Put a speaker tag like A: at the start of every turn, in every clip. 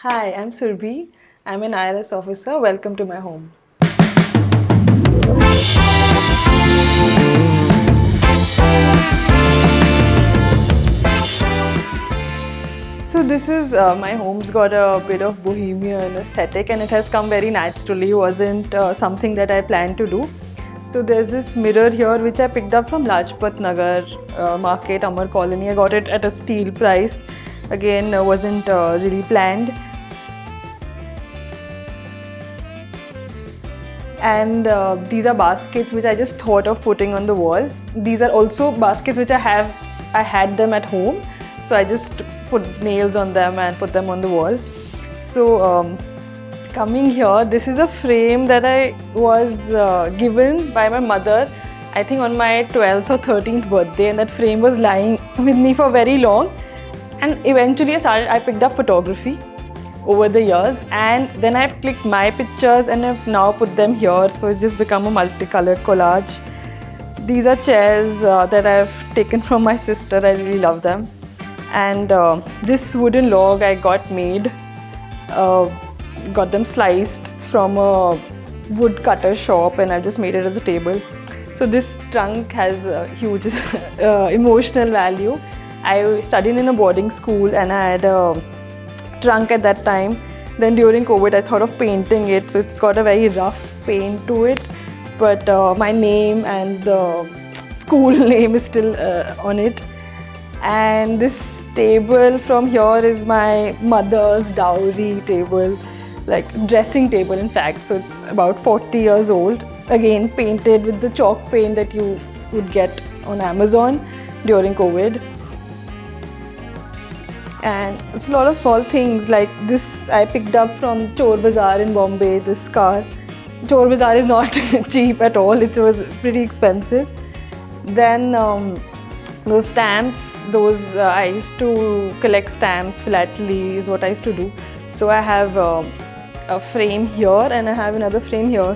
A: Hi, I'm Surbhi. I'm an IRS officer. Welcome to my home. So this is my home's got a bit of Bohemian aesthetic and it has come very naturally. It wasn't something that I planned to do. So there's this mirror here which I picked up from Lajpat Nagar market, Amar Colony. I got it at a steal price. Again, wasn't really planned. And these are baskets which I just thought of putting on the wall. These are also baskets which I had them at home. So I just put nails on them and put them on the wall. So coming here, this is a frame that I was given by my mother, I think on my 12th or 13th birthday, and that frame was lying with me for very long. And eventually I picked up photography over the years, and then I clicked my pictures and I've now put them here. So it's just become a multicolored collage. These are chairs that I've taken from my sister. I really love them. And this wooden log I got made, got them sliced from a wood cutter shop, and I just made it as a table. So this trunk has a huge emotional value. I studied in a boarding school and I had a trunk at that time. Then during COVID I thought of painting it, so it's got a very rough paint to it, but my name and the school name is still on it. And this table from here is my mother's dowry table, like dressing table in fact. So it's about 40 years old, again painted with the chalk paint that you would get on Amazon during COVID. And it's a lot of small things like this I picked up from Chor Bazaar in Bombay, this car. Chor Bazaar is not cheap at all, it was pretty expensive. Then those stamps, I used to collect stamps, philately is what I used to do. So I have a frame here and I have another frame here.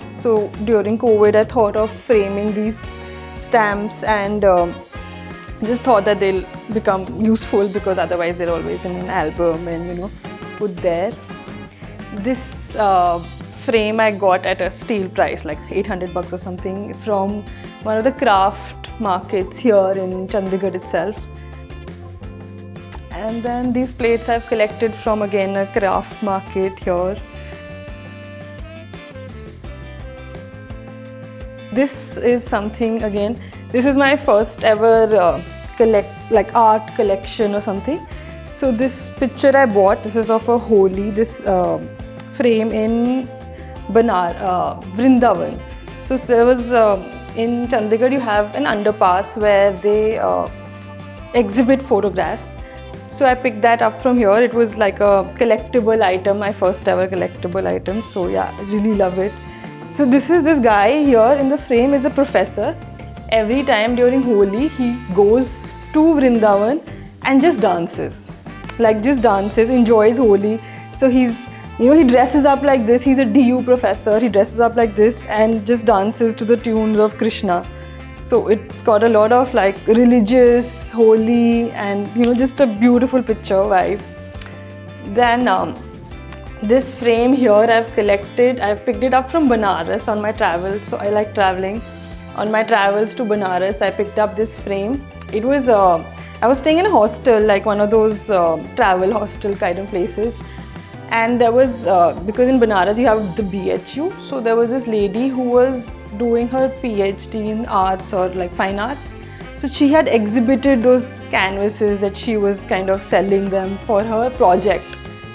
A: So during COVID I thought of framing these stamps and just thought that they'll become useful because otherwise they're always in an album and put there. This frame I got at a steal price, like 800 bucks or something, from one of the craft markets here in Chandigarh itself. And then these plates I've collected from again a craft market here. This is something again, this is my first ever art collection or something. So this picture I bought, this is of a Holi, this frame in Vrindavan. So there was in Chandigarh you have an underpass where they exhibit photographs. So I picked that up from here. It was like a collectible item, my first ever collectible item. So yeah, I really love it. So this guy here in the frame is a professor. Every time during Holi, he goes to Vrindavan and just dances. Enjoys Holi. So he dresses up like this. He's a DU professor. He dresses up like this and just dances to the tunes of Krishna. So it's got a lot of like religious, holy, and just a beautiful picture vibe. Then this frame here I've picked it up from Banaras on my travels. So I like traveling. On my travels to Banaras, I picked up this frame. It was I was staying in a hostel, like one of those travel hostel kind of places. And there was, because in Banaras you have the BHU, so there was this lady who was doing her PhD in arts or like fine arts. So she had exhibited those canvases that she was kind of selling them for her project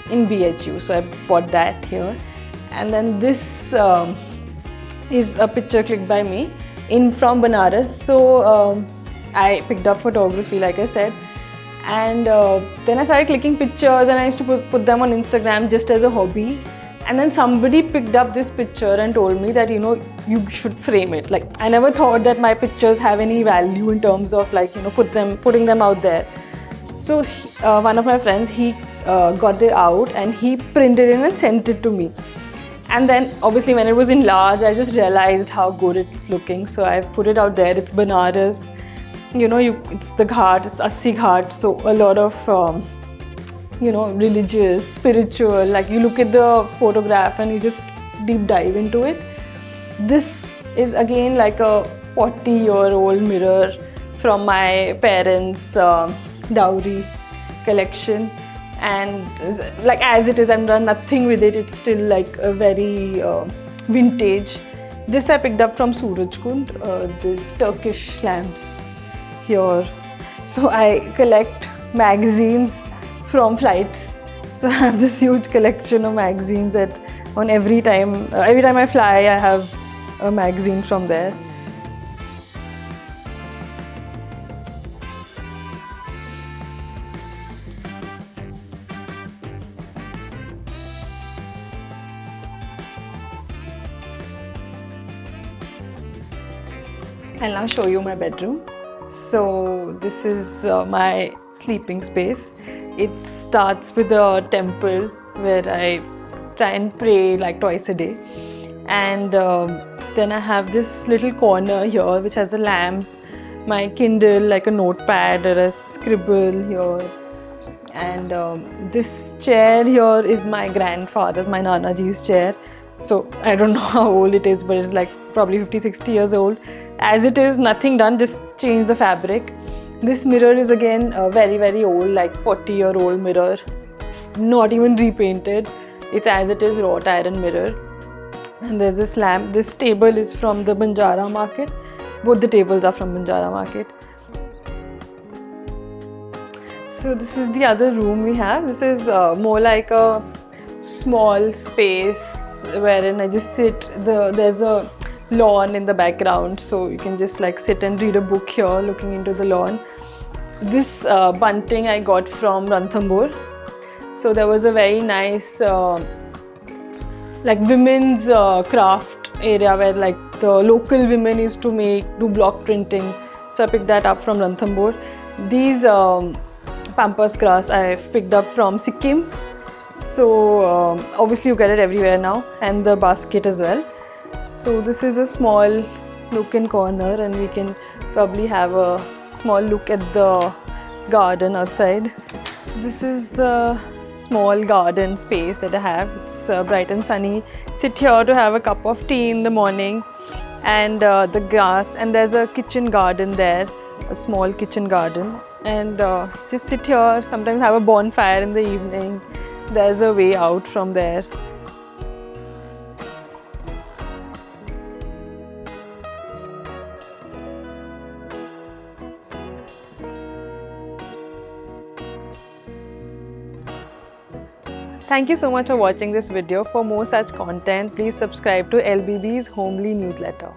A: in BHU. So I bought that here. And then this is a picture clicked by me from Banaras. So I picked up photography, like I said. And then I started clicking pictures and I used to put them on Instagram just as a hobby. And then somebody picked up this picture and told me that you should frame it. Like I never thought that my pictures have any value in terms of like putting them out there. So one of my friends, he got it out and he printed it and sent it to me. And then obviously when it was in large, I just realized how good it's looking. So I've put it out there. It's Banaras. It's the Ghat, it's Assi Ghat, so a lot of religious, spiritual, like you look at the photograph and you just deep dive into it. This is again like a 40-year-old mirror from my parents' dowry collection, and like as it is, I've done nothing with it. It's still like a very vintage. This I picked up from Surajkund, this Turkish lamps here. So I collect magazines from flights. So I have this huge collection of magazines that every time I fly, I have a magazine from there. I'll now show you my bedroom. So this is my sleeping space. It starts with a temple where I try and pray like twice a day, and then I have this little corner here which has a lamp, my Kindle, like a notepad or a scribble here, and this chair here is my grandfather's, my Nana ji's chair. So I don't know how old it is, but it's like probably 50-60 years old. As it is, nothing done, just change the fabric. This mirror is again very old, like 40-year-old mirror, not even repainted. It's as it is, wrought iron mirror. And there's this lamp. This table is from the Banjara market. Both the tables are from Banjara market. So this is the other room we have. This is more like a small space wherein I just sit. There's a lawn in the background, so you can just like sit and read a book here looking into the lawn. This bunting I got from Ranthambore. So there was a very nice like women's craft area where like the local women used to do block printing. So I picked that up from Ranthambore. These pampas grass I've picked up from Sikkim. So obviously you get it everywhere now, and the basket as well. So this is a small nook and corner, and we can probably have a small look at the garden outside. So this is the small garden space that I have. It's bright and sunny. Sit here to have a cup of tea in the morning, and the grass, and there's a kitchen garden there, a small kitchen garden, and just sit here, sometimes have a bonfire in the evening. There's a way out from there. Thank you so much for watching this video. For more such content, please subscribe to LBB's Homely newsletter.